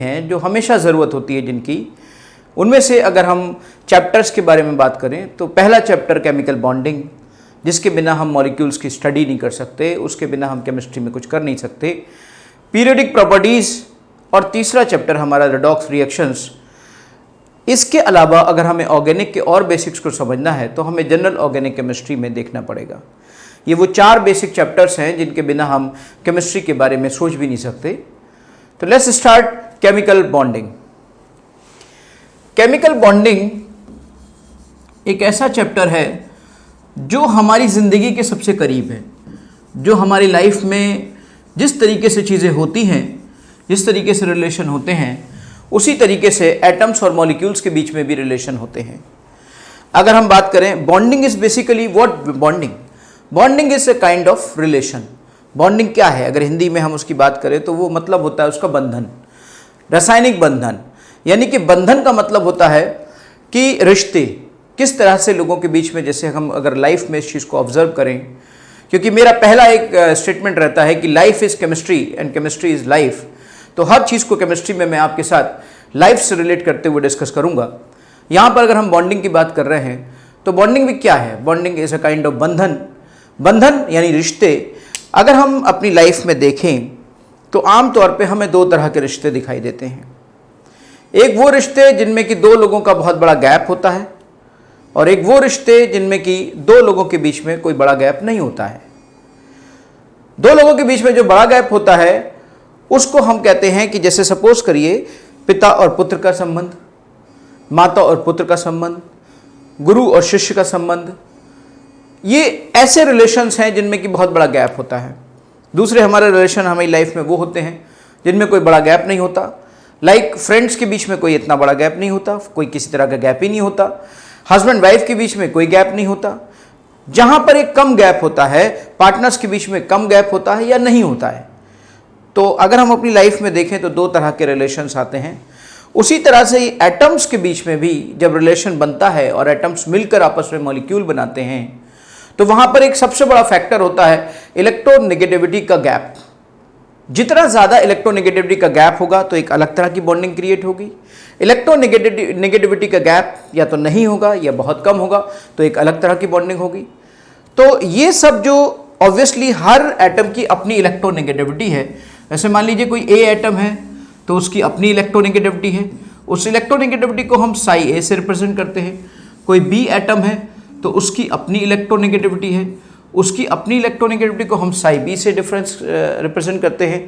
हैं जो हमेशा ज़रूरत होती है जिनकी। उनमें से अगर हम चैप्टर्स के बारे में बात करें तो पहला चैप्टर केमिकल बॉन्डिंग, जिसके बिना हम मॉलिक्यूल्स की स्टडी नहीं कर सकते, उसके बिना हम केमिस्ट्री में कुछ कर नहीं सकते। पीरियोडिक प्रॉपर्टीज़ और तीसरा चैप्टर हमारा रेडॉक्स रिएक्शंस। इसके अलावा अगर हमें ऑर्गेनिक के और बेसिक्स को समझना है तो हमें जनरल ऑर्गेनिक केमिस्ट्री में देखना पड़ेगा। ये वो 4 बेसिक चैप्टर्स हैं जिनके बिना हम केमिस्ट्री के बारे में सोच भी नहीं सकते। तो let's start chemical bonding. Chemical bonding एक ऐसा चैप्टर है जो हमारी ज़िंदगी के सबसे करीब है, जो हमारी लाइफ में जिस तरीके से चीज़ें होती हैं, जिस तरीके से रिलेशन होते हैं, उसी तरीके से एटम्स और मॉलिक्यूल्स के बीच में भी रिलेशन होते हैं। अगर हम बात करें bonding is basically what bonding, bonding is a kind of relation. Bonding क्या है, अगर हिंदी में हम उसकी बात करें तो वो मतलब होता है उसका बंधन, रासायनिक बंधन। यानी कि बंधन का मतलब होता है कि रिश्ते किस तरह से लोगों के बीच में, जैसे हम अगर लाइफ में इस चीज़ को ऑब्जर्व करें, क्योंकि मेरा पहला एक स्टेटमेंट रहता है कि life is chemistry and chemistry is life. तो हर चीज़ को केमिस्ट्री में मैं आपके साथ लाइफ से रिलेट करते हुए डिस्कस करूंगा। यहाँ पर अगर हम बॉन्डिंग की बात कर रहे हैं तो बॉन्डिंग भी क्या है, bonding is a kind of बंधन। बंधन यानी रिश्ते। अगर हम अपनी लाइफ में देखें तो आमतौर पे हमें 2 तरह के रिश्ते दिखाई देते हैं। एक वो रिश्ते जिनमें कि 2 लोगों का बहुत बड़ा गैप होता है, और एक वो रिश्ते जिनमें कि 2 लोगों के बीच में कोई बड़ा गैप नहीं होता है। 2 लोगों के बीच में जो बड़ा गैप होता है उसको हम कहते हैं कि जैसे सपोज करिए पिता और पुत्र का संबंध, माता और पुत्र का संबंध, गुरु और शिष्य का संबंध। ये ऐसे रिलेशंस हैं जिनमें कि बहुत बड़ा गैप होता है। दूसरे हमारे रिलेशन हमारी लाइफ में वो होते हैं जिनमें कोई बड़ा गैप नहीं होता। लाइक फ्रेंड्स के बीच में कोई इतना बड़ा गैप नहीं होता, कोई किसी तरह का गैप ही नहीं होता। हस्बैंड वाइफ के बीच में कोई गैप नहीं होता। जहां पर एक कम गैप होता है, पार्टनर्स के बीच में कम गैप होता है या नहीं होता है। तो अगर हम अपनी लाइफ में देखें तो 2 तरह के रिलेशंस आते हैं। उसी तरह से एटम्स के बीच में भी जब रिलेशन बनता है और एटम्स मिलकर आपस में मॉलिक्यूल बनाते हैं तो वहां पर एक सबसे बड़ा फैक्टर होता है इलेक्ट्रोनेगेटिविटी का गैप। जितना ज़्यादा इलेक्ट्रोनेगेटिविटी का गैप होगा तो एक अलग तरह की बॉन्डिंग क्रिएट होगी। इलेक्ट्रोनेगेटिविटी का गैप या तो नहीं होगा या बहुत कम होगा तो एक अलग तरह की बॉन्डिंग होगी। तो ये सब जो ऑब्वियसली हर एटम की अपनी इलेक्ट्रोनेगेटिविटी है। जैसे मान लीजिए कोई ए एटम है तो उसकी अपनी इलेक्ट्रोनेगेटिविटी है, उस इलेक्ट्रोनेगेटिविटी को हम साई ए से रिप्रेजेंट करते हैं। कोई बी एटम है तो उसकी अपनी इलेक्ट्रोनेगेटिविटी है, उसकी अपनी इलेक्ट्रोनेगेटिविटी को हम साई बी से डिफरेंस रिप्रेजेंट करते हैं।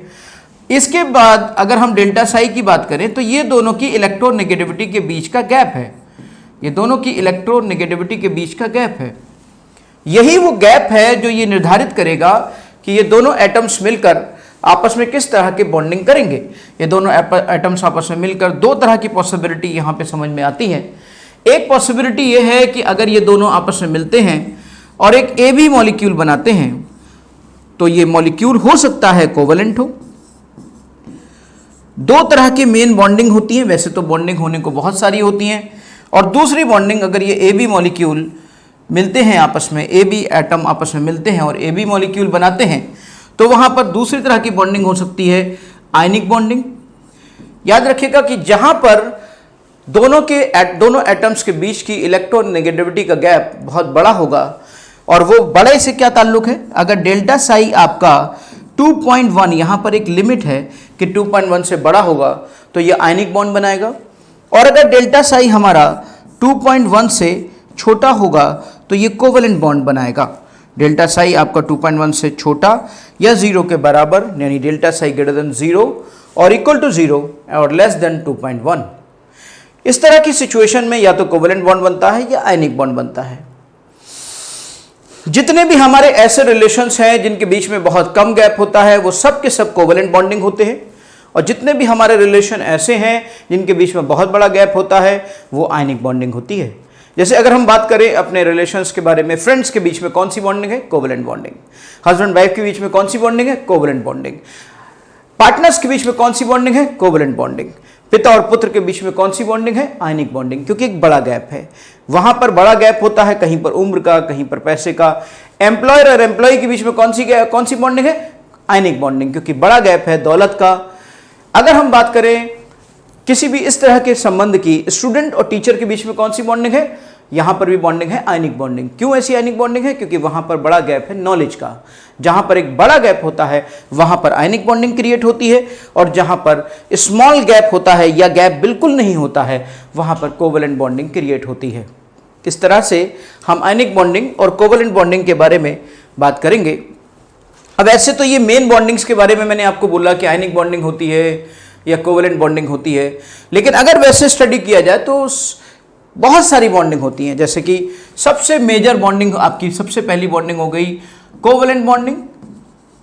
इसके बाद अगर हम डेल्टा साई की बात करें तो ये दोनों की इलेक्ट्रोनेगेटिविटी के बीच का गैप है, ये दोनों की इलेक्ट्रोनेगेटिविटी के बीच का गैप है। यही वो गैप है जो ये निर्धारित करेगा कि ये दोनों एटम्स मिलकर आपस में किस तरह की बॉन्डिंग करेंगे। ये दोनों एटम्स आपस में मिलकर 2 तरह की पॉसिबिलिटी यहाँ पे समझ में आती है। एक पॉसिबिलिटी ये है कि अगर ये दोनों आपस में मिलते हैं और एक ए बी मॉलिक्यूल बनाते हैं तो ये मॉलिक्यूल हो सकता है कोवेलेंट हो। 2 तरह की मेन बॉन्डिंग होती है, वैसे तो बॉन्डिंग होने को बहुत सारी होती हैं। और दूसरी बॉन्डिंग, अगर ये ए बी मॉलिक्यूल मिलते हैं आपस में, ए बी एटम आपस में मिलते हैं और ए बी मॉलिक्यूल बनाते हैं तो वहां पर दूसरी तरह की बॉन्डिंग हो सकती है आयनिक बॉन्डिंग। याद रखिएगा कि जहां पर दोनों एटम्स के बीच की इलेक्ट्रोनेगेटिविटी का गैप बहुत बड़ा होगा, और वो बड़े से क्या ताल्लुक है, अगर डेल्टा साई आपका 2.1, यहाँ पर एक लिमिट है कि 2.1 से बड़ा होगा तो ये आयनिक बॉन्ड बनाएगा, और अगर डेल्टा साई हमारा 2.1 से छोटा होगा तो ये कोवेलेंट बॉन्ड बनाएगा। डेल्टा साई आपका 2.1 से छोटा या 0 के बराबर, यानी डेल्टा साई ग्रेटर देन 0 और इक्वल टू 0 और लेस देन 2.1। इस तरह की सिचुएशन में या तो कोवेलेंट बॉन्ड बनता है या आयनिक बॉन्ड बनता है। जितने भी हमारे ऐसे रिलेशंस हैं जिनके बीच में बहुत कम गैप होता है वो सब के सब कोवेलेंट बॉन्डिंग होते हैं, और जितने भी हमारे रिलेशन ऐसे हैं जिनके बीच में बहुत बड़ा गैप होता है वो आयनिक बॉन्डिंग होती है। जैसे अगर हम बात करें अपने रिलेशंस के बारे में, फ्रेंड्स के बीच में कौन सी बॉन्डिंग है, कोवेलेंट बॉन्डिंग। हस्बैंड वाइफ के बीच में कौन सी बॉन्डिंग है, कोवेलेंट बॉन्डिंग। पार्टनर्स के बीच में कौन सी बॉन्डिंग है, कोवेलेंट बॉन्डिंग। पिता और पुत्र के बीच में कौन सी बॉन्डिंग है, आयनिक बॉन्डिंग, क्योंकि एक बड़ा गैप है। वहां पर बड़ा गैप होता है, कहीं पर उम्र का, कहीं पर पैसे का। एम्प्लॉयर और एम्प्लॉय के बीच में कौन सी बॉन्डिंग है, आयनिक बॉन्डिंग, क्योंकि बड़ा गैप है दौलत का। अगर हम बात करें किसी भी इस तरह के संबंध की स्टूडेंट और टीचर के बीच में कौन सी बॉन्डिंग है? यहां पर भी बॉन्डिंग है, आयनिक बॉन्डिंग। क्यों ऐसी आयनिक बॉन्डिंग है? क्योंकि वहां पर बड़ा गैप है नॉलेज का। जहां पर एक बड़ा गैप होता है वहां पर आयनिक बॉन्डिंग क्रिएट होती है, और जहां पर स्मॉल गैप होता है या गैप बिल्कुल नहीं होता है वहां पर कोवेलेंट बॉन्डिंग क्रिएट होती है। इस तरह से हम आयनिक बॉन्डिंग और कोवेलेंट बॉन्डिंग के बारे में बात करेंगे। अब ऐसे तो ये मेन बॉन्डिंग्स के बारे में मैंने आपको बोला कि आयनिक बॉन्डिंग होती है या कोवेलेंट बॉन्डिंग होती है, लेकिन अगर वैसे स्टडी किया जाए तो बहुत सारी बॉन्डिंग होती हैं। जैसे कि सबसे मेजर बॉन्डिंग आपकी सबसे पहली बॉन्डिंग हो गई कोवेलेंट बॉन्डिंग,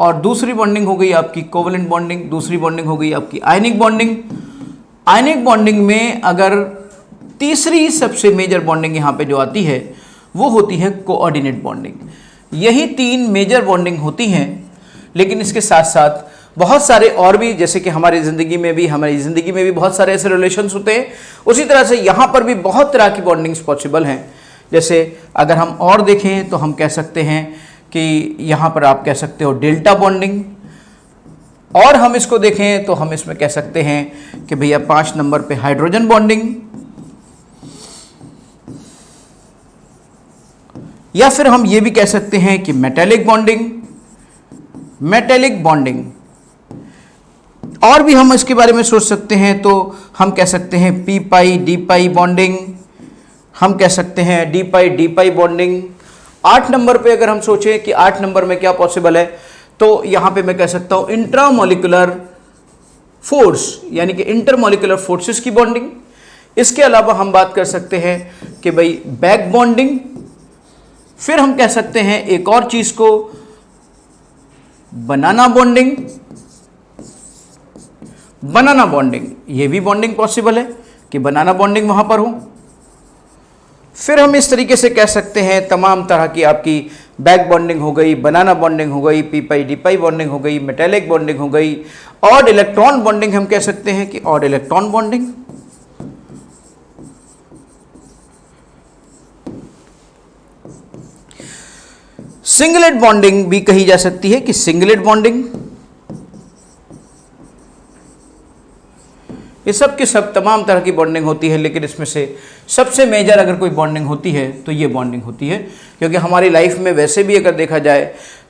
और दूसरी बॉन्डिंग हो गई आपकी कोवेलेंट बॉन्डिंग, दूसरी बॉन्डिंग हो गई आपकी आयनिक बॉन्डिंग। आयनिक बॉन्डिंग में अगर तीसरी सबसे मेजर बॉन्डिंग यहाँ पे जो आती है वो होती है कोऑर्डिनेट बॉन्डिंग। यही 3 मेजर बॉन्डिंग होती हैं, लेकिन इसके साथ साथ बहुत सारे और भी, जैसे कि हमारी ज़िंदगी में भी बहुत सारे ऐसे रिलेशंस होते हैं, उसी तरह से यहाँ पर भी बहुत तरह की बॉन्डिंग्स पॉसिबल हैं। जैसे अगर हम और देखें तो हम कह सकते हैं कि यहाँ पर आप कह सकते हो डेल्टा बॉन्डिंग, और हम इसको देखें तो हम इसमें कह सकते हैं कि भैया 5 नंबर पे हाइड्रोजन बॉन्डिंग, या फिर हम ये भी कह सकते हैं कि मेटेलिक बॉन्डिंग। और भी हम इसके बारे में सोच सकते हैं, तो हम कह सकते हैं पी पाई डी पाई बॉन्डिंग, हम कह सकते हैं डी पाई डी पाई बॉन्डिंग। 8 नंबर पे अगर हम सोचें कि 8 नंबर में क्या पॉसिबल है, तो यहाँ पे मैं कह सकता हूँ इंट्रामोलिकुलर फोर्स, यानी कि इंटरमोलिकुलर फोर्सेस की बॉन्डिंग। इसके अलावा हम बात कर सकते हैं कि भाई बैक बॉन्डिंग। फिर हम कह सकते हैं एक और चीज को बनाना बॉन्डिंग, ये भी बॉन्डिंग पॉसिबल है कि बनाना बॉन्डिंग वहां पर हो। फिर हम इस तरीके से कह सकते हैं तमाम तरह की आपकी बैक बॉन्डिंग हो गई, बनाना बॉन्डिंग हो गई, पी पाई डी पाई बॉन्डिंग हो गई, मेटेलिक बॉन्डिंग हो गई, ऑड इलेक्ट्रॉन बॉन्डिंग हम कह सकते हैं कि odd electron bonding. Singlet bonding भी कही जा सकती है कि सिंगलेट बॉन्डिंग। ये सब के सब तमाम तरह की बॉन्डिंग होती है, लेकिन इसमें से सबसे मेजर अगर कोई बॉन्डिंग होती है तो ये बॉन्डिंग होती है। क्योंकि हमारी लाइफ में वैसे भी अगर देखा जाए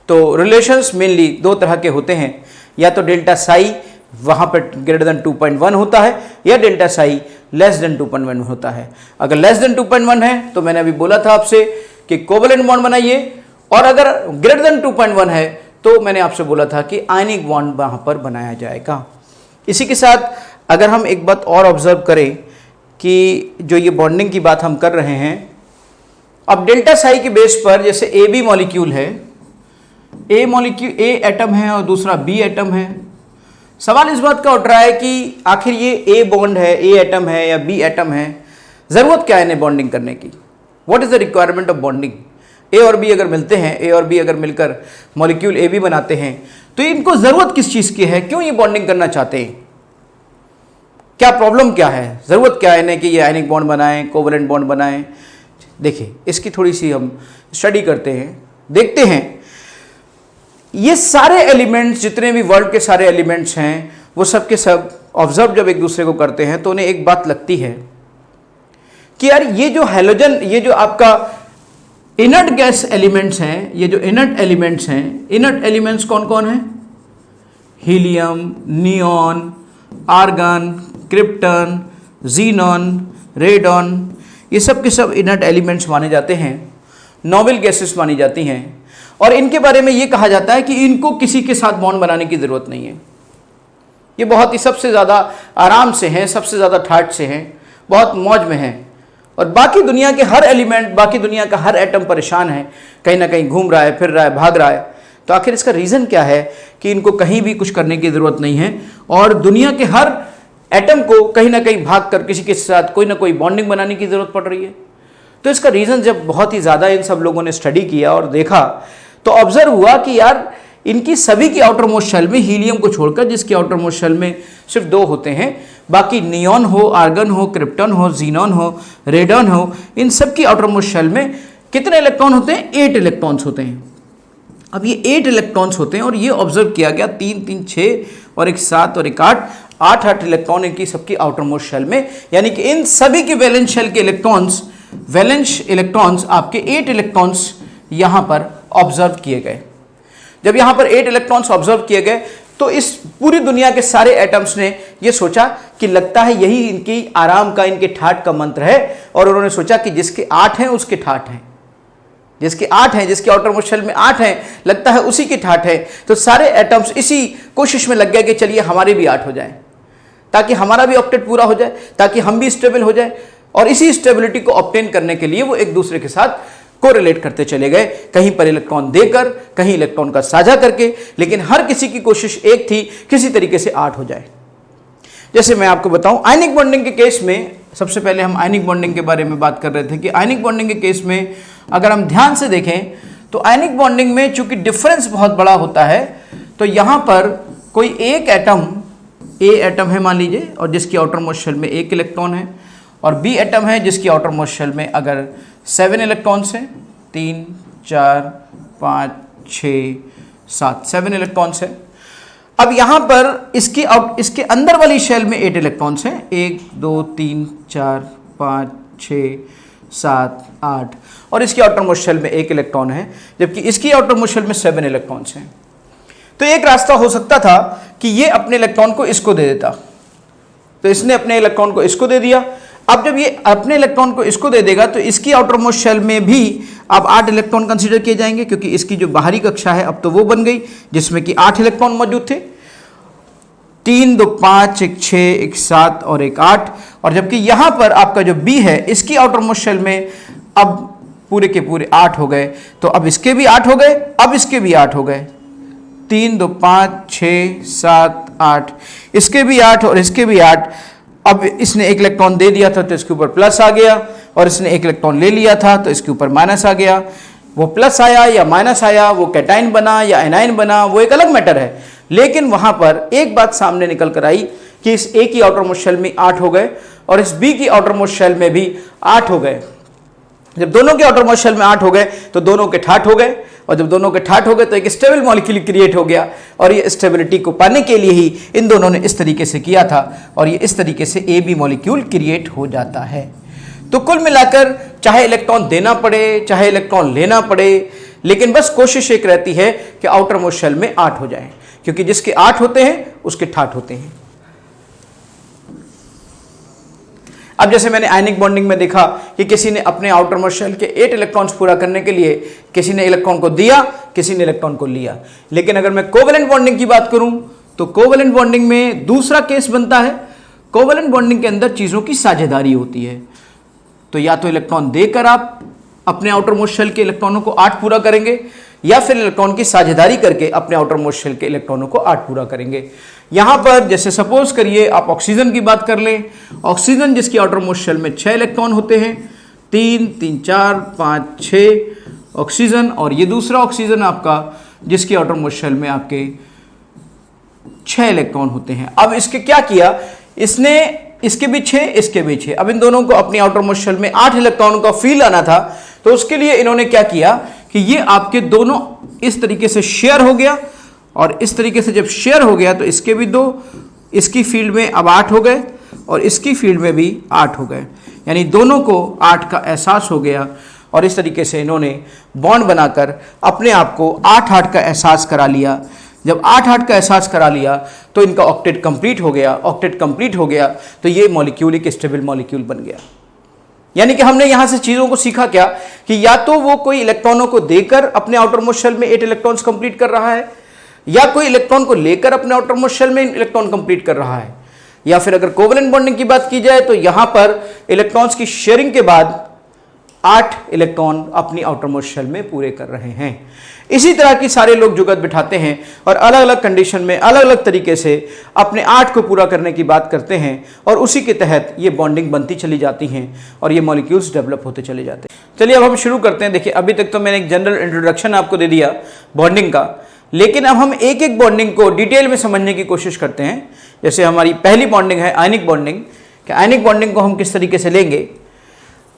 तो रिलेशंस मेनली 2 तरह के होते हैं, या तो डेल्टा साई वहाँ पर ग्रेटर देन 2.1 होता है, या डेल्टा साई लेस देन 2.1 होता है। अगर लेस देन 2.1 है तो मैंने अभी बोला था आपसे कि कोवेलेंट बॉन्ड बनाइए, और अगर ग्रेटर देन 2.1 है तो मैंने आपसे बोला था कि आयनिक बॉन्ड वहाँ पर बनाया जाएगा। इसी के साथ अगर हम एक बात और ऑब्जर्व करें कि जो ये बॉन्डिंग की बात हम कर रहे हैं, अब डेल्टा साई के बेस पर जैसे ए बी मॉलिक्यूल है, ए एटम है और दूसरा बी एटम है। सवाल इस बात का उठ रहा है कि आखिर ये ए बॉन्ड है, ए एटम है या बी एटम है, ज़रूरत क्या है इन्हें बॉन्डिंग करने की? What is the requirement of bonding? A और बी अगर मिलते हैं, ए और बी अगर मिलकर मॉलिक्यूल ए बी बनाते हैं, तो इनको ज़रूरत किस चीज़ की है? क्यों ये बॉन्डिंग करना चाहते हैं? क्या प्रॉब्लम क्या है? ज़रूरत क्या है इन्हें कि ये आयनिक बॉन्ड बनाएं, कोवेलेंट बॉन्ड बनाएं? देखिए, इसकी थोड़ी सी हम स्टडी करते हैं, देखते हैं। ये सारे एलिमेंट्स, जितने भी वर्ल्ड के सारे एलिमेंट्स हैं, वो सब के सब ऑब्जर्व जब एक दूसरे को करते हैं तो उन्हें एक बात लगती है कि यार ये जो हैलोजन, ये जो आपका इनर्ट गैस एलिमेंट्स हैं, ये जो इनर्ट एलिमेंट्स हैं, इनर्ट एलिमेंट्स कौन कौन हैं? Helium, neon, argon, krypton, xenon, radon, ये सब के सब इनर्ट एलिमेंट्स माने जाते हैं, नोबल गैसेस मानी जाती हैं, और इनके बारे में ये कहा जाता है कि इनको किसी के साथ बॉन्ड बनाने की ज़रूरत नहीं है। ये बहुत ही सबसे ज़्यादा आराम से हैं, सबसे ज़्यादा ठाट से हैं, बहुत मौज में हैं, और बाकी दुनिया के हर एलिमेंट, बाकी दुनिया का हर एटम परेशान है, कहीं ना कहीं घूम रहा है, फिर रहा है, भाग रहा है। तो आखिर इसका रीज़न क्या है कि इनको कहीं भी कुछ करने की ज़रूरत नहीं है, और दुनिया के हर एटम को कहीं ना कहीं भाग कर किसी के साथ कोई ना कोई बॉन्डिंग बनाने की ज़रूरत पड़ रही है। तो इसका रीज़न जब बहुत ही ज़्यादा इन सब लोगों ने स्टडी किया और देखा, तो ऑब्जर्व हुआ कि यार इनकी सभी की आउटर मोस्ट शेल में, हीलियम को छोड़कर जिसकी आउटर मोस्ट शेल में सिर्फ 2 होते हैं, बाकी नियॉन हो, आर्गन हो, क्रिप्टन हो, जीनॉन हो, रेडॉन हो, इन सब की आउटर मोस्ट शेल में कितने इलेक्ट्रॉन होते हैं? 8 इलेक्ट्रॉन्स होते हैं। अब ये 8 इलेक्ट्रॉन्स होते हैं, और ये ऑब्जर्व किया गया 3 3 6 और एक 7 और एक 8, 8 इलेक्ट्रॉन इनकी सबकी आउटर मोस्ट शेल में, यानी कि इन सभी की वैलेंस शेल के वैलेंस इलेक्ट्रॉन्स आपके 8 इलेक्ट्रॉन्स यहां पर ऑब्जर्व किए गए। जब यहां पर 8 इलेक्ट्रॉन्स ऑब्जर्व किए गए तो इस पूरी दुनिया के सारे एटम्स ने यह सोचा कि लगता है यही इनकी आराम का, इनके ठाठ का मंत्र है, और उन्होंने सोचा कि जिसके 8 हैं उसके ठाठ हैं, जिसके 8 हैं, जिसके आउटर मोस्ट शेल में 8 हैं, लगता है उसी के ठाठ है। तो सारे एटम्स इसी कोशिश में लग गए कि चलिए हमारे भी 8 हो जाए, ताकि हमारा भी ऑक्टेट पूरा हो जाए, ताकि हम भी स्टेबल हो जाए। और इसी स्टेबिलिटी को ऑब्टेन करने के लिए वो एक दूसरे के साथ कोरिलेट करते चले गए, कहीं पर इलेक्ट्रॉन देकर, कहीं इलेक्ट्रॉन का साझा करके, लेकिन हर किसी की कोशिश एक थी, किसी तरीके से 8 हो जाए। जैसे मैं आपको बताऊं, आयनिक बॉन्डिंग के केस में, सबसे पहले हम आयनिक बॉन्डिंग के बारे में बात कर रहे थे कि आयनिक बॉन्डिंग के केस में अगर हम ध्यान से देखें तो आयनिक बॉन्डिंग में चूंकि डिफरेंस बहुत बड़ा होता है, तो यहां पर कोई एक एटम, ए एटम है मान लीजिए, और जिसकी आउटर मोस्ट शेल में 1 इलेक्ट्रॉन है, और बी एटम है जिसकी आउटर मोस्ट शेल में अगर 7 इलेक्ट्रॉन्स हैं, 3 4 5 6 7 7 इलेक्ट्रॉन्स हैं। अब यहां पर इसके अंदर वाली शेल में 8 इलेक्ट्रॉन्स हैं, 1 2 3 4 5 6 7 8, और इसकी आउटर मोस्ट शेल में 1 इलेक्ट्रॉन है, जबकि इसकी आउटर मोस्ट शेल में 7 इलेक्ट्रॉन्स हैं। तो एक रास्ता हो सकता था कि ये अपने इलेक्ट्रॉन को इसको दे देता, तो इसने अपने इलेक्ट्रॉन को इसको दे दिया। अब जब ये अपने इलेक्ट्रॉन को इसको दे देगा तो इसकी आउटर मोस्ट शेल में भी अब 8 इलेक्ट्रॉन कंसीडर किए जाएंगे, क्योंकि इसकी जो बाहरी कक्षा है अब तो वो बन गई जिसमें कि 8 इलेक्ट्रॉन मौजूद थे, 3 2 5 1 6 1 7 और 1 8। और जबकि यहां पर आपका जो बी है, इसकी आउटर मोस्ट शेल में अब पूरे के पूरे 8 हो गए, तो अब इसके भी 8 हो गए, अब इसके भी 8 हो गए, 3 2 5 6 7 8, इसके भी 8 और इसके भी 8। अब इसने 1 इलेक्ट्रॉन दे दिया था तो इसके ऊपर प्लस आ गया, और इसने 1 इलेक्ट्रॉन ले लिया था तो इसके ऊपर माइनस आ गया। वो प्लस आया या माइनस आया, वो कैटाइन बना या एनाइन बना, वो एक अलग मैटर है, लेकिन वहां पर एक बात सामने निकल कर आई कि इस ए की आउटर मोस्ट शेल में 8 हो गए और इस बी की आउटर मोस्ट शेल में भी 8 हो गए। जब दोनों के आउटर मोस्ट शेल में 8 हो गए तो दोनों के ठाठ हो गए, और जब दोनों के ठाठ हो गए तो एक स्टेबल मॉलिक्यूल क्रिएट हो गया, और ये स्टेबिलिटी को पाने के लिए ही इन दोनों ने इस तरीके से किया था, और ये इस तरीके से ए बी मॉलिक्यूल क्रिएट हो जाता है। तो कुल मिलाकर चाहे इलेक्ट्रॉन देना पड़े, चाहे इलेक्ट्रॉन लेना पड़े, लेकिन बस कोशिश एक रहती है कि आउटर मोस्ट शेल में 8 हो जाए, क्योंकि जिसके 8 होते हैं उसके ठाठ होते हैं। अब जैसे मैंने आयनिक बॉन्डिंग में देखा कि किसी ने अपने आउटर मोस्ट शेल के 8 इलेक्ट्रॉन्स पूरा करने के लिए किसी ने इलेक्ट्रॉन को दिया, किसी ने इलेक्ट्रॉन को लिया। लेकिन अगर मैं कोवेलेंट बॉन्डिंग की बात करूं तो कोवेलेंट बॉन्डिंग में दूसरा केस बनता है। कोवेलेंट बॉन्डिंग के अंदर चीजों की साझेदारी होती है, तो या तो इलेक्ट्रॉन देकर आप अपने आउटर मोस्ट शेल के इलेक्ट्रॉनों को 8 पूरा करेंगे, या फिर इलेक्ट्रॉन की साझेदारी करके अपने आउटर मोस्ट शेल के इलेक्ट्रॉनों को 8 पूरा करेंगे। यहां पर जैसे सपोज करिए आप ऑक्सीजन की बात कर लें, ऑक्सीजन जिसकी आउटर मोस्ट शेल में 6 इलेक्ट्रॉन होते हैं, 3 3 4 5 6 ऑक्सीजन, और ये दूसरा ऑक्सीजन आपका जिसकी आउटर मोस्ट शेल में आपके 6 इलेक्ट्रॉन होते हैं। अब इसके क्या किया, इसने इसके भी 6, इसके भी 6, अब इन दोनों को अपनी आउटर मोस्ट शेल में 8 इलेक्ट्रॉनों का फील आना था, तो उसके लिए इन्होंने क्या किया कि ये आपके दोनों इस तरीके से शेयर हो गया, और इस तरीके से जब शेयर हो गया तो इसके भी 2, इसकी फील्ड में अब 8 हो गए और इसकी फील्ड में भी 8 हो गए, यानी दोनों को 8 का एहसास हो गया, और इस तरीके से इन्होंने बॉन्ड बनाकर अपने आप को 8-8 का एहसास करा लिया। जब 8-8 का एहसास करा लिया तो इनका ऑक्टेट कंप्लीट हो गया। ऑक्टेट कंप्लीट हो गया तो ये मॉलिक्यूल एक स्टेबल मॉलिक्यूल बन गया। यानी कि हमने यहां से चीजों को सीखा क्या कि या तो वो कोई इलेक्ट्रॉनों को देकर अपने आउटर मोस्ट शेल में 8 इलेक्ट्रॉन्स कंप्लीट कर रहा है, या कोई इलेक्ट्रॉन को लेकर अपने आउटर मोस्ट शेल में इलेक्ट्रॉन कंप्लीट कर रहा है, या फिर अगर कोवेलेंट बॉन्डिंग की बात की जाए तो यहां पर इलेक्ट्रॉन्स की शेयरिंग के बाद 8 इलेक्ट्रॉन अपनी आउटर मोस्ट शेल में पूरे कर रहे हैं। इसी तरह की सारे लोग जुगत बिठाते हैं और अलग अलग कंडीशन में अलग अलग तरीके से अपने 8 को पूरा करने की बात करते हैं, और उसी के तहत ये बॉन्डिंग बनती चली जाती हैं और ये मॉलिक्यूल्स डेवलप होते चले जाते हैं। चलिए अब हम शुरू करते हैं। देखिए अभी तक तो मैंने एक जनरल इंट्रोडक्शन आपको दे दिया बॉन्डिंग का, लेकिन अब हम एक एक बॉन्डिंग को डिटेल में समझने की कोशिश करते हैं। जैसे हमारी पहली बॉन्डिंग है आयनिक बॉन्डिंग, कि आयनिक बॉन्डिंग को हम किस तरीके से लेंगे।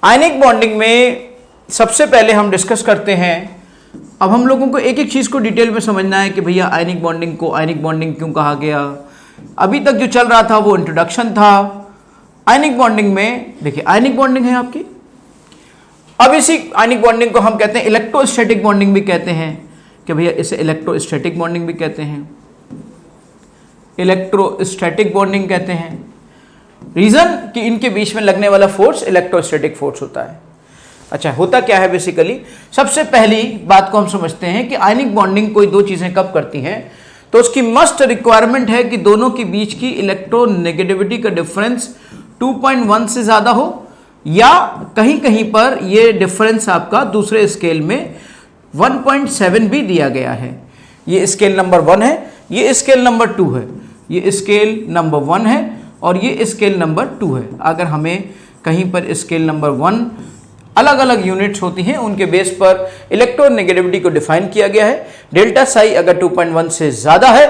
आयनिक बॉन्डिंग में सबसे पहले हम डिस्कस करते हैं, अब हम लोगों को एक एक चीज़ को डिटेल में समझना है कि भैया आयनिक बॉन्डिंग को आयनिक बॉन्डिंग क्यों कहा गया, अभी तक जो चल रहा था वो इंट्रोडक्शन था। आयनिक बॉन्डिंग में देखिए, आयनिक बॉन्डिंग है आपकी। अब इसी आयनिक बॉन्डिंग को हम कहते हैं इलेक्ट्रोस्टैटिक बॉन्डिंग भी कहते हैं कि भैया इसे इलेक्ट्रोस्टैटिक बॉन्डिंग भी कहते हैं, इलेक्ट्रोस्टैटिक बॉन्डिंग कहते हैं। रीजन कि इनके बीच में लगने वाला फोर्स इलेक्ट्रोस्टैटिक फोर्स होता है। अच्छा, होता क्या है बेसिकली, सबसे पहली बात को हम समझते हैं कि आयनिक बॉन्डिंग कोई दो चीजें कब करती हैं, तो उसकी मस्ट रिक्वायरमेंट है कि दोनों के बीच की इलेक्ट्रोनेगेटिविटी का डिफरेंस 2.1 से ज्यादा हो, या कहीं कहीं पर ये डिफरेंस आपका दूसरे स्केल में 1.7 भी दिया गया है। ये स्केल नंबर 1 है, ये स्केल नंबर 2 है, ये स्केल नंबर 1 है और ये स्केल नंबर 2 है। अगर हमें कहीं पर स्केल नंबर 1 अलग अलग यूनिट्स होती हैं, उनके बेस पर इलेक्ट्रोनेगेटिविटी को डिफाइन किया गया है। डेल्टा साई अगर 2.1 से ज्यादा है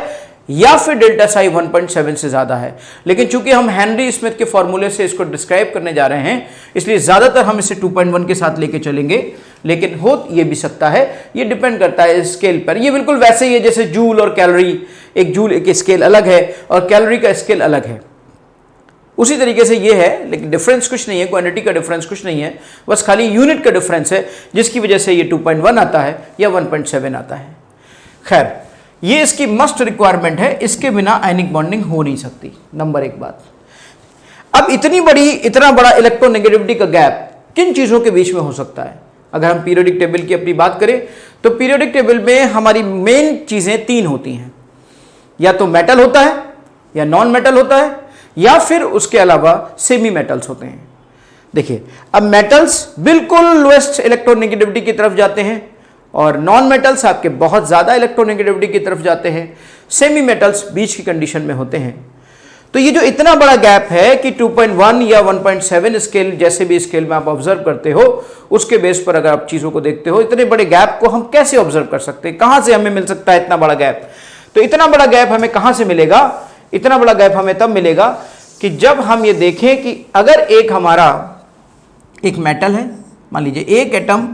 या फिर डेल्टा साई 1.7 से ज्यादा है। लेकिन चूंकि हम हेनरी स्मिथ के फॉर्मूले से इसको डिस्क्राइब करने जा रहे हैं, इसलिए ज्यादातर हम इसे 2.1 के साथ लेके चलेंगे, लेकिन हो ये भी सकता है, ये डिपेंड करता है स्केल पर। ये बिल्कुल वैसे ही है जैसे जूल और कैलोरी, एक जूल एक स्केल अलग है और कैलोरी का स्केल अलग है, उसी तरीके से ये है। लेकिन डिफरेंस कुछ नहीं है, क्वांटिटी का डिफरेंस कुछ नहीं है, बस खाली यूनिट का डिफरेंस है, जिसकी वजह से ये 2.1 आता है या 1.7 आता है। खैर, ये इसकी मस्ट रिक्वायरमेंट है, इसके बिना आयनिक बॉन्डिंग हो नहीं सकती, नंबर एक बात। अब इतना बड़ा इलेक्ट्रोनेगेटिविटी का गैप किन चीजों के बीच में हो सकता है? अगर हम पीरियोडिक टेबल की अपनी बात करें तो पीरियोडिक टेबल में हमारी मेन चीजें 3 होती हैं, या तो मेटल होता है, या नॉन मेटल होता है, या फिर उसके अलावा सेमी मेटल्स होते हैं। देखिए, अब मेटल्स बिल्कुल लोएस्ट इलेक्ट्रोनेगेटिविटी की तरफ जाते हैं और नॉन मेटल्स आपके बहुत ज्यादा इलेक्ट्रोनेगेटिविटी की तरफ जाते हैं, सेमी मेटल्स बीच की कंडीशन में होते हैं। तो ये जो इतना बड़ा गैप है कि 2.1 या 1.7 स्केल, जैसे भी स्केल में आप ऑब्जर्व करते हो, उसके बेस पर अगर आप चीजों को देखते हो, इतने बड़े गैप को हम कैसे ऑब्जर्व कर सकते हैं? कहां से हमें मिल सकता है इतना बड़ा गैप? तो इतना बड़ा गैप हमें कहां से मिलेगा? इतना बड़ा गैप हमें तब मिलेगा कि जब हम ये देखें कि अगर एक हमारा एक मेटल है, मान लीजिए एक एटम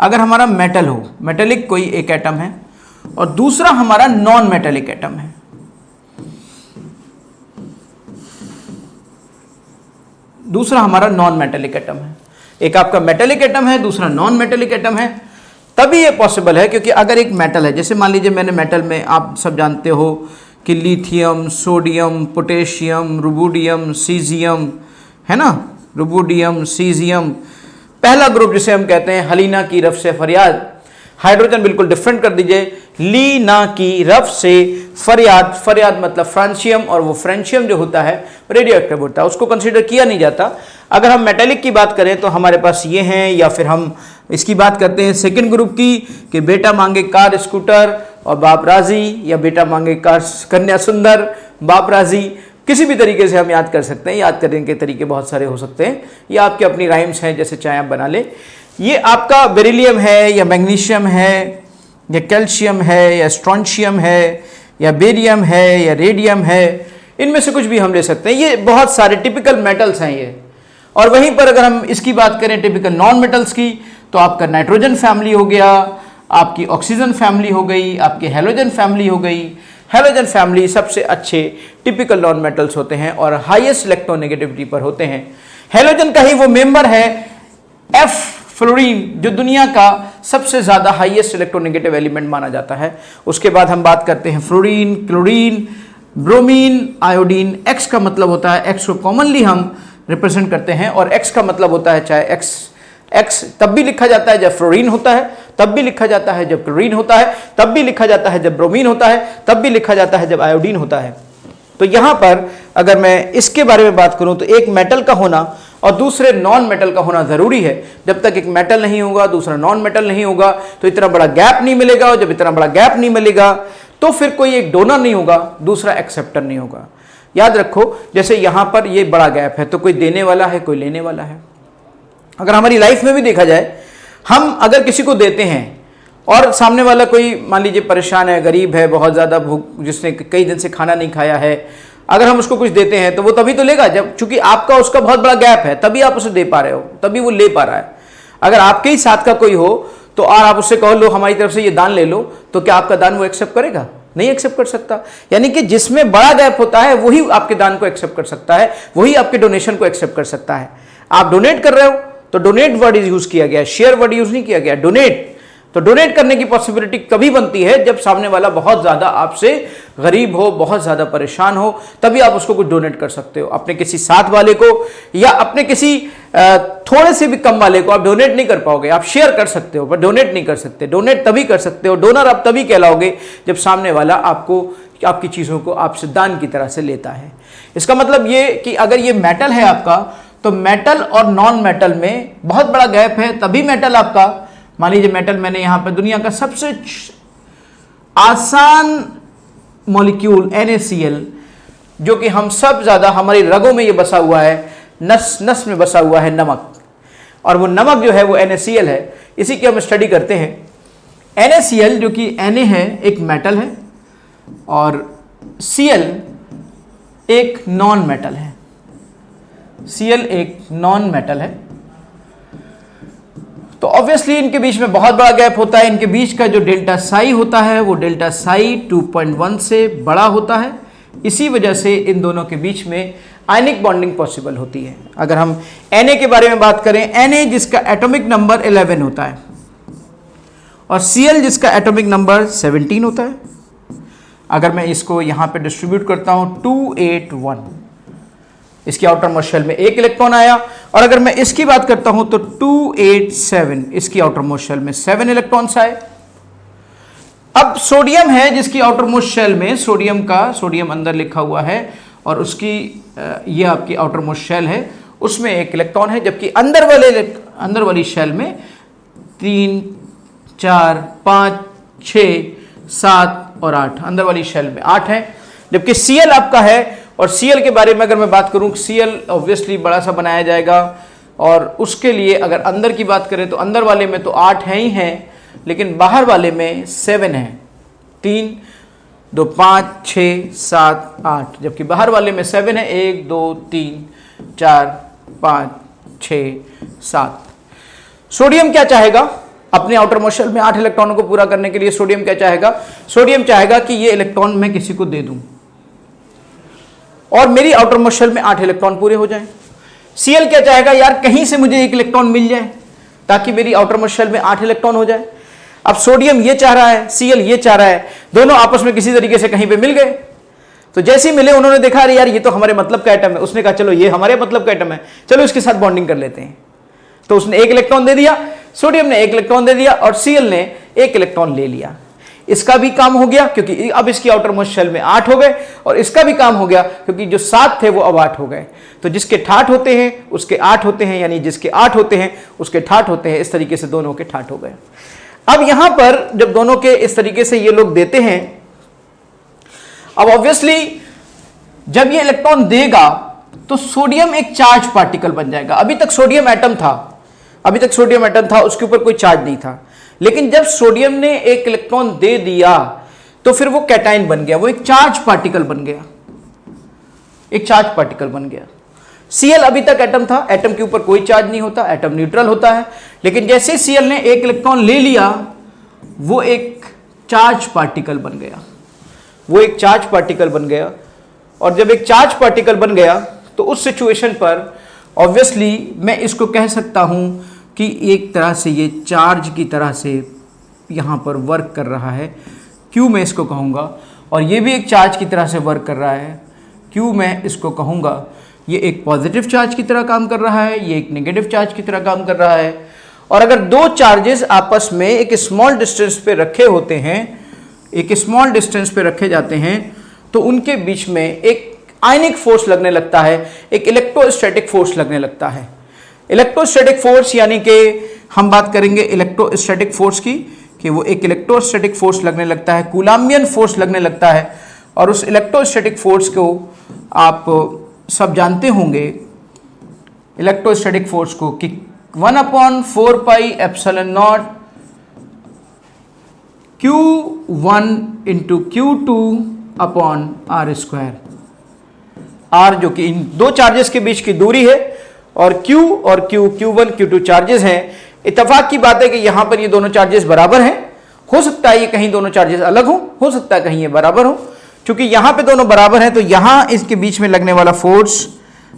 अगर हमारा मेटल हो, मेटेलिक कोई एक एटम है, और दूसरा हमारा नॉन मेटेलिक एटम है। दूसरा हमारा नॉन मेटेलिक एटम है, एक आपका मेटेलिक एटम है, दूसरा नॉन मेटेलिक एटम है, तभी ये पॉसिबल है। क्योंकि अगर एक मेटल है, जैसे मान लीजिए मैंने मेटल में, आप सब जानते हो कि lithium, sodium, potassium, rubidium, caesium, है ना, रुबिडियम, सीजियम, पहला ग्रुप जिसे हम कहते हैं हलीना की रफ से फरियाद, हाइड्रोजन बिल्कुल डिफरेंट कर दीजिए, ली ना की रफ से फरियाद, फरियाद मतलब फ्रांसियम, और वो फ्रांसियम जो होता है रेडियो एक्टिव होता है, उसको कंसीडर किया नहीं जाता। अगर हम मेटेलिक की बात करें तो हमारे पास ये हैं, या फिर हम इसकी बात करते हैं सेकंड ग्रुप की कि बेटा मांगे कार स्कूटर और बाप राजी, या बेटा मांगे कार कन्या सुंदर बाप राजी, किसी भी तरीके से हम याद कर सकते हैं। याद करने के तरीके बहुत सारे हो सकते हैं, या आपके अपनी राइम्स हैं, जैसे चाहे आप बना ले। ये आपका बेरिलियम है, या मैग्नीशियम है, या कैल्शियम है, या स्ट्रोंशियम है, या बेरियम है, या रेडियम है, इनमें से कुछ भी हम ले सकते हैं। ये बहुत सारे टिपिकल मेटल्स हैं ये। और वहीं पर अगर हम इसकी बात करें टिपिकल नॉन मेटल्स की, तो आपका नाइट्रोजन फैमिली हो गया, आपकी ऑक्सीजन फैमिली हो गई, आपकी हेलोजन फैमिली हो गई। हेलोजन फैमिली सबसे अच्छे टिपिकल नॉन मेटल्स होते हैं और हाईएस्ट इलेक्ट्रोनेगेटिविटी पर होते हैं। हेलोजन का ही वो मेंबर है एफ फ्लोरीन, जो दुनिया का सबसे ज्यादा हाईएस्ट इलेक्ट्रोनेगेटिव एलिमेंट माना जाता है। उसके बाद हम बात करते हैं fluorine, chlorine, bromine, iodine. X का मतलब होता है, एक्स को कॉमनली हम रिप्रेजेंट करते हैं, और एक्स का मतलब होता है, चाहे एक्स तब भी लिखा जाता है जब फ्लोरीन होता है, तब भी लिखा जाता है जब क्लोरीन होता है, तब भी लिखा जाता है जब ब्रोमीन होता है, तब भी लिखा जाता है जब आयोडीन होता है। तो यहां पर अगर मैं इसके बारे में बात करूं तो एक मेटल का होना और दूसरे नॉन मेटल का होना जरूरी है। जब तक एक मेटल नहीं होगा, दूसरा नॉन मेटल नहीं होगा, तो इतना बड़ा गैप नहीं मिलेगा, और जब इतना बड़ा गैप नहीं मिलेगा तो फिर कोई एक डोनर नहीं होगा, दूसरा एक्सेप्टर नहीं होगा। याद रखो, जैसे यहां पर ये बड़ा गैप है, तो कोई देने वाला है, कोई लेने वाला है। अगर हमारी लाइफ में भी देखा जाए, हम अगर किसी को देते हैं और सामने वाला कोई मान लीजिए परेशान है, गरीब है, बहुत ज़्यादा भूख, जिसने कई दिन से खाना नहीं खाया है, अगर हम उसको कुछ देते हैं तो वो तभी तो लेगा जब, चूंकि आपका उसका बहुत बड़ा गैप है, तभी आप उसे दे पा रहे हो, तभी वो ले पा रहा है। अगर आपके ही साथ का कोई हो तो और आप उससे कहो लो हमारी तरफ से ये दान ले लो, तो क्या आपका दान वो एक्सेप्ट करेगा? नहीं एक्सेप्ट कर सकता। यानी कि जिसमें बड़ा गैप होता है वही आपके दान को एक्सेप्ट कर सकता है, वही आपके डोनेशन को एक्सेप्ट कर सकता है। आप डोनेट कर रहे हो तो डोनेट वर्ड यूज किया गया, शेयर वर्ड यूज नहीं किया गया, डोनेट। तो डोनेट करने की पॉसिबिलिटी कभी बनती है जब सामने वाला बहुत ज्यादा आपसे गरीब हो, बहुत ज्यादा परेशान हो, तभी आप उसको कुछ डोनेट कर सकते हो। अपने किसी साथ वाले को या अपने किसी थोड़े से भी कम वाले को आप डोनेट नहीं कर पाओगे। आप शेयर कर सकते हो पर डोनेट नहीं कर सकते। डोनेट तभी कर सकते हो, डोनर आप तभी कहलाओगे जब सामने वाला आपको आपकी चीजों को आपसे दान की तरह से लेता है। इसका मतलब ये कि अगर ये मेटल है आपका, तो मेटल और नॉन मेटल में बहुत बड़ा गैप है। तभी मेटल आपका, मान लीजिए मेटल मैंने यहां पर दुनिया का सबसे आसान मॉलिक्यूल NaCl, जो कि हम सब ज्यादा हमारी रगों में ये बसा हुआ है, नस नस में बसा हुआ है नमक, और वो नमक जो है वो NaCl है। इसी की हम स्टडी करते हैं। NaCl जो कि Na है एक मेटल है और Cl एक नॉन मेटल है। Cl एक नॉन मेटल है। तो ऑब्वियसली इनके बीच में बहुत बड़ा गैप होता है। इनके बीच का जो डेल्टा साई होता है वो डेल्टा साई 2.1 से बड़ा होता है। इसी वजह से इन दोनों के बीच में आयनिक बॉन्डिंग पॉसिबल होती है। अगर हम Na के बारे में बात करें, Na जिसका एटॉमिक नंबर 11 होता है और Cl जिसका एटॉमिक नंबर 17 होता है। अगर मैं इसको यहां पे डिस्ट्रीब्यूट करता हूं 281, इसकी आउटर मोस्ट शेल में एक इलेक्ट्रॉन आया, और अगर मैं इसकी बात करता हूं तो 287, इसकी आउटर मोस्ट शेल में 7 इलेक्ट्रॉन्स आए। अब सोडियम है जिसकी आउटर मोस्ट शेल में सोडियम अंदर लिखा हुआ है और उसकी ये आपकी आउटर मोस्ट शेल है, उसमें एक इलेक्ट्रॉन है, जबकि अंदर वाली शेल में 3, 4, 5, 6, 7 और 8, अंदर वाली शेल में 8 है। जबकि Cl आपका है, और Cl के बारे में अगर मैं बात करूं, Cl ऑब्वियसली बड़ा सा बनाया जाएगा, और उसके लिए अगर अंदर की बात करें तो अंदर वाले में तो 8 है ही हैं, लेकिन बाहर वाले में 7 है। 3, 2, 5, 6, 7, 8, जबकि बाहर वाले में 7 है। 1, 2, 3, 4, 5, 6, 7। सोडियम क्या चाहेगा अपने आउटर मोस्ट शेल में 8 इलेक्ट्रॉनों को पूरा करने के लिए? सोडियम क्या चाहेगा? सोडियम चाहेगा कि ये इलेक्ट्रॉन मैं किसी को दे दूं और मेरी आउटर मोस्ट शेल में 8 इलेक्ट्रॉन पूरे हो जाएं। Cl क्या चाहेगा? यार कहीं से मुझे एक इलेक्ट्रॉन मिल जाए ताकि मेरी आउटर मोस्ट शेल में 8 इलेक्ट्रॉन हो जाए। अब सोडियम ये चाह रहा है, Cl ये चाह रहा है, दोनों आपस में किसी तरीके से कहीं पे मिल गए। तो जैसे ही मिले उन्होंने देखा अरे यार ये तो हमारे मतलब का एटम है, उसने कहा चलो ये हमारे मतलब का एटम है, चलो इसके साथ बॉन्डिंग कर लेते हैं। तो उसने एक इलेक्ट्रॉन दे दिया, सोडियम ने एक इलेक्ट्रॉन दे दिया और Cl ने एक इलेक्ट्रॉन ले लिया। इसका भी काम हो गया क्योंकि अब इसकी आउटर मोस्ट शेल में 8 हो गए, और इसका भी काम हो गया क्योंकि जो 7 थे वो अब 8 हो गए। तो जिसके ठाठ होते हैं उसके 8 होते हैं, यानी जिसके 8 होते हैं उसके ठाठ होते हैं। इस तरीके से दोनों के ठाठ हो गए। अब यहां पर जब दोनों के इस तरीके से ये लोग देते हैं, अब ऑब्वियसली जब ये इलेक्ट्रॉन देगा तो सोडियम एक चार्ज पार्टिकल बन जाएगा। अभी तक सोडियम एटम था, उसके ऊपर कोई चार्ज नहीं था, लेकिन जब सोडियम ने एक इलेक्ट्रॉन दे दिया तो फिर वो कैटायन बन गया, वो एक चार्ज पार्टिकल बन गया। Cl अभी तक एटम था, एटम के ऊपर कोई चार्ज नहीं होता, एटम न्यूट्रल होता है, लेकिन जैसे Cl ने एक इलेक्ट्रॉन ले लिया वो एक चार्ज पार्टिकल बन गया। और जब एक चार्ज पार्टिकल बन गया तो उस सिचुएशन पर ऑब्वियसली मैं इसको कह सकता हूं कि एक तरह से ये चार्ज की तरह से यहाँ पर वर्क कर रहा है। क्यों मैं इसको कहूँगा, और ये भी एक चार्ज की तरह से वर्क कर रहा है। क्यों मैं इसको कहूँगा, ये एक पॉजिटिव चार्ज की तरह काम कर रहा है, ये एक नेगेटिव चार्ज की तरह काम कर रहा है। और अगर दो चार्जेस आपस में एक स्मॉल डिस्टेंस पे रखे होते हैं, जाते हैं, तो उनके बीच में एक आयनिक फोर्स लगने लगता है, एक इलेक्ट्रोस्टैटिक फोर्स लगने लगता है। इलेक्ट्रोस्टैटिक फोर्स यानी कि हम बात करेंगे इलेक्ट्रोस्टैटिक फोर्स की, कि वो एक इलेक्ट्रोस्टैटिक फोर्स लगने लगता है, कूलाम्बियन फोर्स लगने लगता है। और उस इलेक्ट्रोस्टैटिक फोर्स को आप सब जानते होंगे, इलेक्ट्रोस्टैटिक फोर्स को, कि 1/4 pi epsilon not Q1 into Q2 upon R square. R जो कि इन दो चार्जेस के बीच की दूरी है, और Q और Q, Q1 Q2 चार्जेस हैं। इत्तेफाक की बात है कि यहां पर ये दोनों चार्जेस बराबर हैं। हो सकता है ये कहीं दोनों चार्जेस अलग हो सकता है कहीं ये बराबर हो। क्योंकि यहां पे दोनों बराबर हैं तो यहां इसके बीच में लगने वाला फोर्स,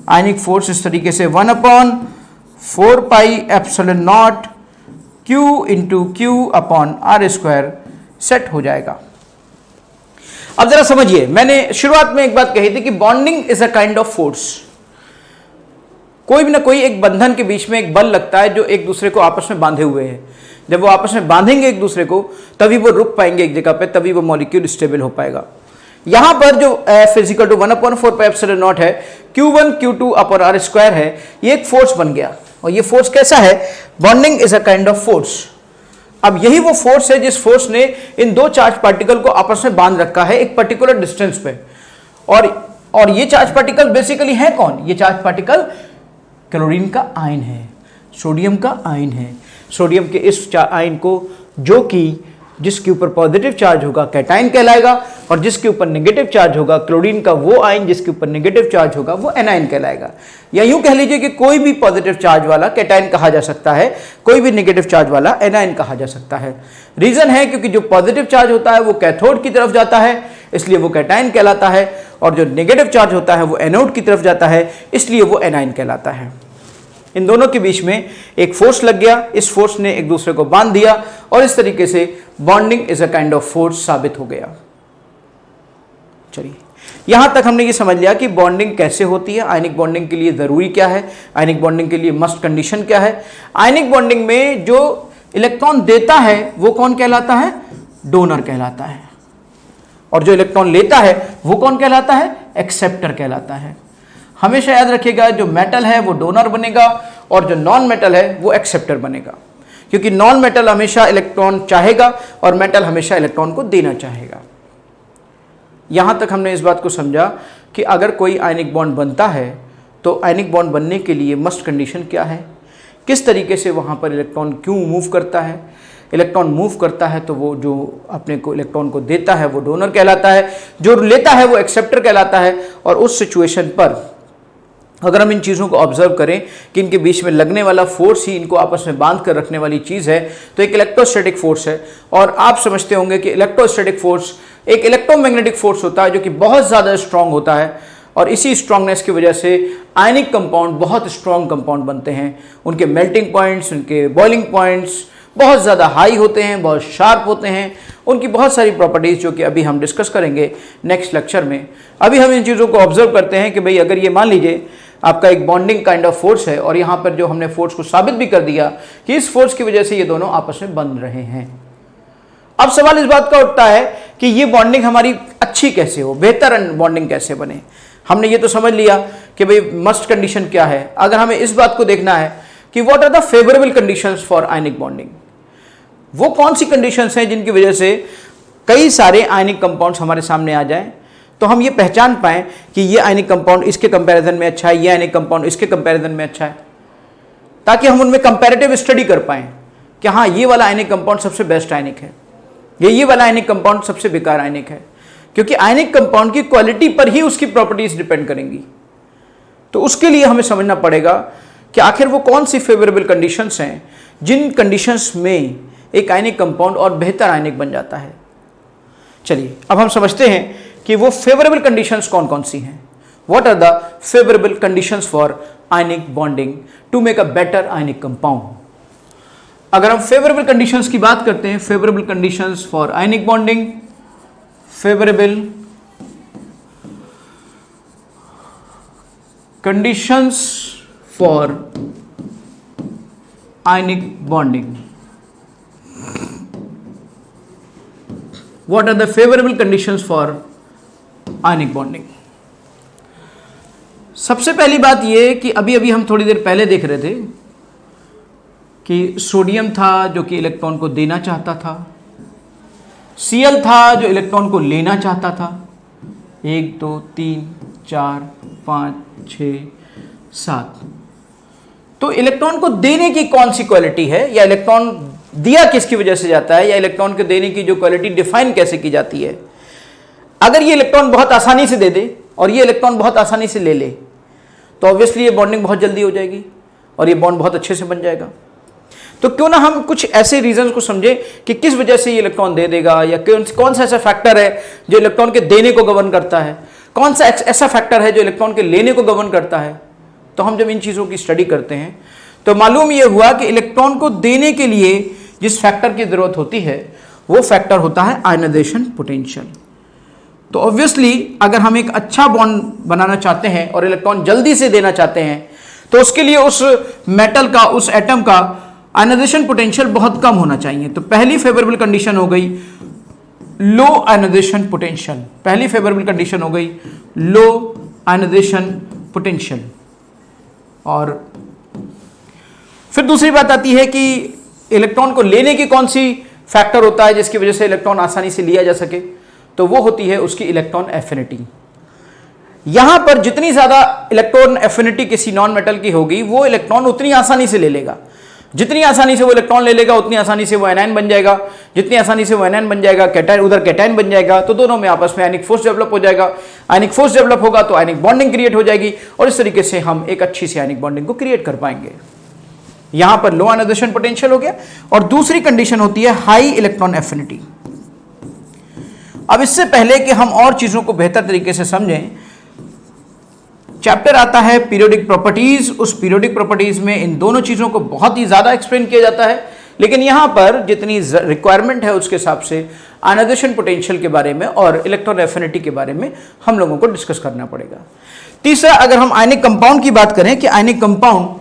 आयनिक फोर्स, इस तरीके से 1/4πε0 Q into Q upon R square set हो जाएगा। अब जरा समझिए, मैंने शुरुआत में एक बात कही थी कि bonding is a kind of force. कोई भी ना कोई एक बंधन के बीच में एक बल लगता है जो एक दूसरे को आपस में बांधे हुए हैं। जब वो आपस में बांधेंगे एक दूसरे को तभी वो रुक पाएंगे एक जगह पे, तभी वो मॉलिक्यूल स्टेबल हो पाएगा। यहां पर जो F = 1/4πε0 है, Q1 Q2 upon R square है, ये एक फोर्स बन गया। और ये फोर्स कैसा है? Bonding is a kind of force. अब यही वो फोर्स है जिस फोर्स ने इन दो चार्ज पार्टिकल को आपस में बांध रखा है एक पर्टिकुलर डिस्टेंस पे। और ये चार्ज पार्टिकल बेसिकली है कौन? ये चार्ज पार्टिकल क्लोरीन का आयन है, सोडियम का आयन है। सोडियम के इस आयन को, जो कि जिसके ऊपर पॉजिटिव चार्ज होगा कैटायन कहलाएगा, और जिसके ऊपर नेगेटिव चार्ज होगा क्लोरीन का वो आयन जिसके ऊपर नेगेटिव चार्ज होगा वो एनायन कहलाएगा। या यूं कह लीजिए कि कोई भी पॉजिटिव चार्ज वाला कैटायन कहा जा सकता है, कोई भी नेगेटिव चार्ज वाला एनायन कहा जा सकता है। रीजन है क्योंकि जो पॉजिटिव चार्ज होता है वो कैथोड की तरफ जाता है, इसलिए वो कैटायन कहलाता है, और जो नेगेटिव चार्ज होता है वो एनोड की तरफ जाता है, इसलिए वो एनायन कहलाता है। इन दोनों के बीच में एक फोर्स लग गया, इस फोर्स ने एक दूसरे को बांध दिया, और इस तरीके से bonding is a kind of force साबित हो गया। चलिए, यहां तक हमने ये समझ लिया कि बॉन्डिंग कैसे होती है, आयनिक बॉन्डिंग के लिए जरूरी क्या है, आयनिक बॉन्डिंग के लिए मस्ट कंडीशन क्या है। आयनिक बॉन्डिंग में जो इलेक्ट्रॉन देता है वो कौन कहलाता है? डोनर कहलाता है। और जो इलेक्ट्रॉन लेता है वो कौन कहलाता है? एक्सेप्टर कहलाता है। हमेशा याद रखिएगा, जो मेटल है वो डोनर बनेगा और जो नॉन मेटल है वो एक्सेप्टर बनेगा, क्योंकि नॉन मेटल हमेशा इलेक्ट्रॉन चाहेगा और मेटल हमेशा इलेक्ट्रॉन को देना चाहेगा। यहां तक हमने इस बात को समझा कि अगर कोई आयनिक बॉन्ड बनता है तो आयनिक बॉन्ड बनने के लिए मस्ट कंडीशन क्या है, किस तरीके से वहां पर इलेक्ट्रॉन क्यों मूव करता है। इलेक्ट्रॉन मूव करता है तो वो जो अपने को इलेक्ट्रॉन को देता है वो डोनर कहलाता है, जो लेता है वो एक्सेप्टर कहलाता है। और उस सिचुएशन पर अगर हम इन चीज़ों को ऑब्जर्व करें कि इनके बीच में लगने वाला फोर्स ही इनको आपस में बांध कर रखने वाली चीज़ है, तो एक इलेक्ट्रोस्टैटिक फोर्स है। और आप समझते होंगे कि इलेक्ट्रोस्टैटिक फोर्स एक इलेक्ट्रोमैग्नेटिक फोर्स होता है जो कि बहुत ज़्यादा स्ट्रांग होता है, और इसी स्ट्रांगनेस की वजह से आयनिक कंपाउंड बहुत स्ट्रांग कंपाउंड बनते हैं। उनके मेल्टिंग पॉइंट्स, उनके बॉइलिंग पॉइंट्स बहुत ज़्यादा हाई होते हैं, बहुत शार्प होते हैं। उनकी बहुत सारी प्रॉपर्टीज़ जो कि अभी हम डिस्कस करेंगे नेक्स्ट लेक्चर में। अभी हम इन चीज़ों को ऑब्जर्व करते हैं कि भाई अगर ये मान लीजिए आपका एक बॉन्डिंग काइंड ऑफ फोर्स है, और यहाँ पर जो हमने फोर्स को साबित भी कर दिया कि इस फोर्स की वजह से ये दोनों आपस में बंध रहे हैं। अब सवाल इस बात का उठता है कि ये बॉन्डिंग हमारी अच्छी कैसे हो, बेहतर बॉन्डिंग कैसे बने। हमने ये तो समझ लिया कि भाई मस्ट कंडीशन क्या है। अगर हमें इस बात को देखना है कि what are the favourable conditions for ionic bonding, वो कौन सी कंडीशंस हैं जिनकी वजह से कई सारे आयनिक कंपाउंड्स हमारे सामने आ जाएं, तो हम ये पहचान पाएं कि ये आयनिक कंपाउंड इसके कंपैरिजन में अच्छा है, ये आयनिक कंपाउंड इसके कंपैरिजन में अच्छा है, ताकि हम उनमें कंपैरेटिव स्टडी कर पाएं कि हाँ ये वाला आयनिक कंपाउंड सबसे बेस्ट आयनिक है, ये वाला आयनिक कंपाउंड सबसे बेकार आयनिक है। क्योंकि आयनिक कंपाउंड की क्वालिटी पर ही उसकी प्रॉपर्टीज डिपेंड करेंगी। तो उसके लिए हमें समझना पड़ेगा कि आखिर वो कौन सी फेवरेबल कंडीशंस हैं जिन कंडीशंस में एक आयनिक कंपाउंड और बेहतर आयनिक बन जाता है। चलिए अब हम समझते हैं कि वो फेवरेबल कंडीशंस कौन कौन सी हैं। What are the favourable conditions for ionic bonding to make a better ionic compound. अगर हम फेवरेबल कंडीशंस की बात करते हैं, favourable conditions for ionic bonding, favourable conditions for ionic bonding, what are the favorable conditions for ionic bonding। सबसे पहली बात यह कि अभी हम थोड़ी देर पहले देख रहे थे कि सोडियम था जो कि इलेक्ट्रॉन को देना चाहता था, Cl था जो इलेक्ट्रॉन को लेना चाहता था। 1 2 3 4 5 6 7। तो इलेक्ट्रॉन को देने की कौन सी क्वालिटी है, या इलेक्ट्रॉन दिया किसकी वजह से जाता है, या इलेक्ट्रॉन के देने की जो क्वालिटी डिफाइन कैसे की जाती है। अगर ये इलेक्ट्रॉन बहुत आसानी से दे दे और ये इलेक्ट्रॉन बहुत आसानी से ले ले, तो ऑब्वियसली ये बॉन्डिंग बहुत जल्दी हो जाएगी और ये बॉन्ड बहुत अच्छे से बन जाएगा। तो क्यों ना हम कुछ ऐसे रीजंस को समझें कि किस वजह से ये इलेक्ट्रॉन दे देगा, या कौन सा ऐसा फैक्टर है जो इलेक्ट्रॉन के देने को गवर्न करता है, कौन सा ऐसा फैक्टर है जो इलेक्ट्रॉन के लेने को गवर्न करता है। तो हम जब इन चीज़ों की स्टडी करते हैं तो मालूम यह हुआ कि इलेक्ट्रॉन को देने के लिए जिस फैक्टर की जरूरत होती है वो फैक्टर होता है आयनाइजेशन पोटेंशियल। तो ऑब्वियसली अगर हम एक अच्छा बॉन्ड बनाना चाहते हैं और इलेक्ट्रॉन जल्दी से देना चाहते हैं तो उसके लिए उस मेटल का, उस एटम का आयनाइजेशन पोटेंशियल बहुत कम होना चाहिए। तो पहली फेवरेबल कंडीशन हो गई लो आयनाइजेशन पोटेंशियल, पहली फेवरेबल कंडीशन हो गई लो आयनाइजेशन पोटेंशियल। और फिर दूसरी बात आती है कि इलेक्ट्रॉन को लेने की कौन सी फैक्टर होता है जिसकी वजह से इलेक्ट्रॉन आसानी से लिया जा सके, तो वो होती है उसकी इलेक्ट्रॉन एफिनिटी। यहां पर जितनी ज्यादा इलेक्ट्रॉन एफिनिटी किसी नॉन मेटल की होगी वो इलेक्ट्रॉन उतनी आसानी से ले लेगा। जितनी आसानी से वो इलेक्ट्रॉन ले लेगा उतनी आसानी से वो एनायन बन जाएगा, जितनी आसानी से वो एनायन बन जाएगा कैटायन, उधर कैटायन बन जाएगा, तो दोनों में आपस में आयनिक फोर्स डेवलप हो जाएगा। आयनिक फोर्स डेवलप होगा तो आयनिक बॉन्डिंग क्रिएट हो जाएगी और इस तरीके से हम एक अच्छी सी आयनिक बॉन्डिंग को क्रिएट कर पाएंगे। यहां पर लो आयनाइजेशन पोटेंशियल हो गया। और दूसरी कंडीशन होती है हाई इलेक्ट्रॉन एफिनिटी। अब इससे पहले कि हम और चीजों को बेहतर तरीके से समझें, चैप्टर आता है पीरियोडिक प्रॉपर्टीज। उस पीरियोडिक प्रॉपर्टीज में इन दोनों चीजों को बहुत ही ज्यादा एक्सप्लेन किया जाता है, लेकिन यहां पर जितनी रिक्वायरमेंट है उसके हिसाब से आयनाइजेशन पोटेंशियल के बारे में और इलेक्ट्रॉन एफिनिटी के बारे में हम लोगों को डिस्कस करना पड़ेगा। तीसरा, अगर हम आयनिक कंपाउंड की बात करें कि आयनिक कंपाउंड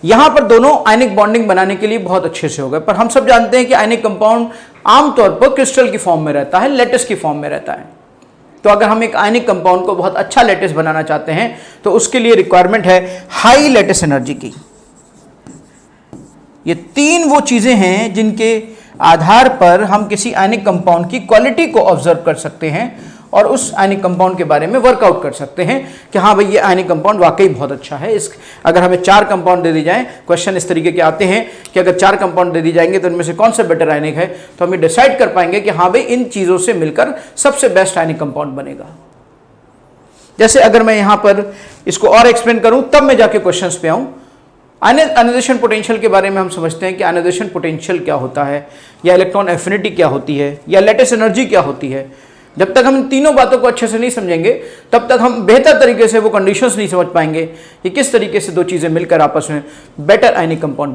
यहां पर दोनों आयनिक बॉन्डिंग बनाने के लिए बहुत अच्छे से हो गए, पर हम सब जानते हैं कि आयनिक कंपाउंड आमतौर पर क्रिस्टल की फॉर्म में रहता है, लेटिस की फॉर्म में रहता है। तो अगर हम एक आयनिक कंपाउंड को बहुत अच्छा लेटिस बनाना चाहते हैं तो उसके लिए रिक्वायरमेंट है हाई लेटिस एनर्जी की। ये तीन वो चीजें हैं जिनके आधार पर हम किसी आयनिक कंपाउंड की क्वालिटी को ऑब्जर्व कर सकते हैं और उस आयनिक कंपाउंड के बारे में वर्कआउट कर सकते हैं कि हाँ भाई ये आयनिक कंपाउंड वाकई बहुत अच्छा है। इस अगर हमें 4 कंपाउंड दे दी जाए, क्वेश्चन इस तरीके के आते हैं कि अगर 4 कंपाउंड दे दी जाएंगे तो इनमें से कौन सा बेटर आयनिक है, तो हम ये डिसाइड कर पाएंगे कि हाँ भाई इन चीज़ों से मिलकर सबसे बेस्ट आयनिक कंपाउंड बनेगा। जैसे अगर मैं यहाँ पर इसको और एक्सप्लेन करूँ तब मैं जाके क्वेश्चन पे आऊँ। आयनाइजेशन पोटेंशियल के बारे में हम समझते हैं कि आयनाइजेशन पोटेंशियल क्या होता है, या इलेक्ट्रॉन एफिनिटी क्या होती है, या लेटिस एनर्जी क्या होती है। जब तक हम इन तीनों बातों को अच्छे से नहीं समझेंगे तब तक हम बेहतर तरीके से वो कंडीशंस नहीं समझ पाएंगे कि किस तरीके से दो चीज़ें मिलकर आपस में बेटर आयनिक कंपाउंड